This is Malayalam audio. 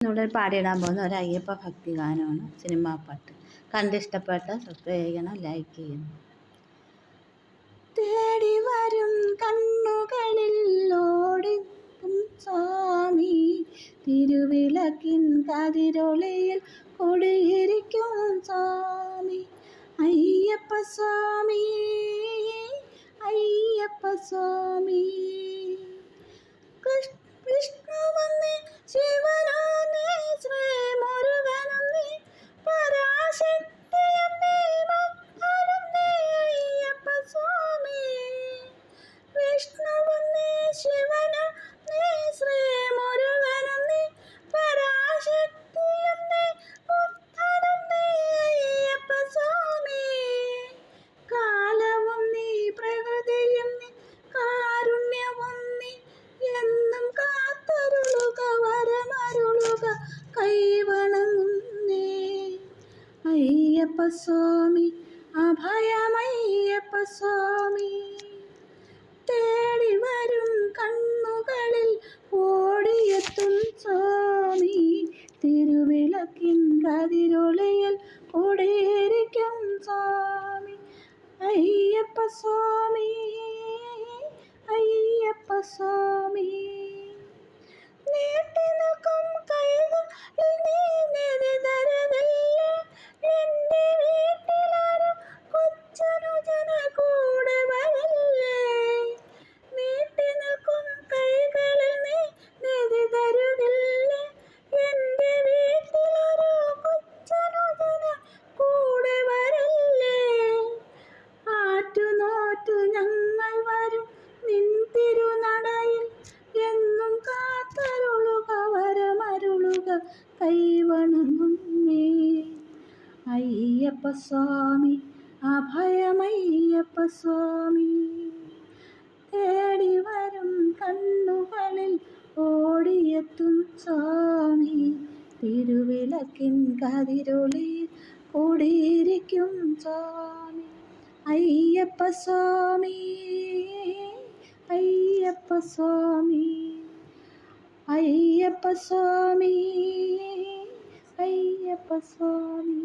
ഇവിടെ പാടിയിടാൻ പോകുന്ന ഒരു അയ്യപ്പ ഭക്തി ഗാനമാണ്, സിനിമാ പാട്ട്. കണ്ടിഷ്ടപ്പെട്ട സബ്സ്ക്രൈബ് ചെയ്യണം, ലൈക്ക് ചെയ്യണം. തേടി വരും കണ്ണുകളിൽ ഓടിക്കും സ്വാമി, തിരുവിളക്കിൻ കതിരൊളിയിൽ കുടിയിരിക്കും സ്വാമി. അയ്യപ്പ സ്വാമി, അയ്യപ്പ സ്വാമി. വിഷ്ണു വന്നേ, ശിവനാന്നേ, ശ്രീ മുരുകനന്നേ, പരാശക്തിയന്നേ, മക്കളന്നേ, അയ്യപ്പ സ്വാമി. വിഷ്ണു വന്നേ, ശിവനാന്നേ, ശ്രീ മുരുകനന്നേ, പരാശക്തിയന്നേ, ബുദ്ധനന്നേ, അയ്യപ്പ സ്വാമി. കാലവും നീ, പ്രകൃതിയും നീ, കാരുണ്യവും നീ, എന്നും കാത്തരുളുക, വരമരുളുക, കൈവണങ്ങുന്നേ. അയ്യപ്പ സ്വാമി, അഭയമയ്യപ്പ സ്വാമി. തേടി വരും കണ്ണുകളിൽ ഓടിയെത്തും സ്വാമി, തിരുവിളക്കിൻ കതിരൊളിയിൽ കുടിയിരിക്കും സ്വാമി. അയ്യപ്പ സ്വാമി, അയ്യപ്പ സ്വാമി. നീട്ടി നിൽക്കും കൈകളിൽ നീ നിധി തരുകില്ല, എൻ്റെ വീട്ടിലാരും കൊച്ചനുജന കൂടെ വരില്ലേ. നീട്ടി നിൽക്കും കൈകളിൽ നീ നിധി തരുകില്ല, എൻ്റെ വീട്ടിലാരോ കൊച്ചനുജന കൂടെ വരില്ലേ. ആറ്റുനോറ്റു ഞങ്ങൾ വരും നിൻ തിരുനടയിൽ, എന്നും കാത്തരുളുക, വരമരുളുക, കൈവണങ്ങുന്നേ. അയ്യപ്പ സ്വാമി, അഭയമയ്യപ്പ സ്വാമി. തേടി വരും കണ്ണുകളിൽ ഓടിയെത്തും സ്വാമി, തിരുവിളക്കിൻ കതിരൊളിയിൽ കുടിയിരിക്കും സ്വാമി. അയ്യപ്പ സ്വാമി, അയ്യപ്പ സ്വാമി. അയ്യപ്പ സ്വാമി, അയ്യപ്പ സ്വാമി.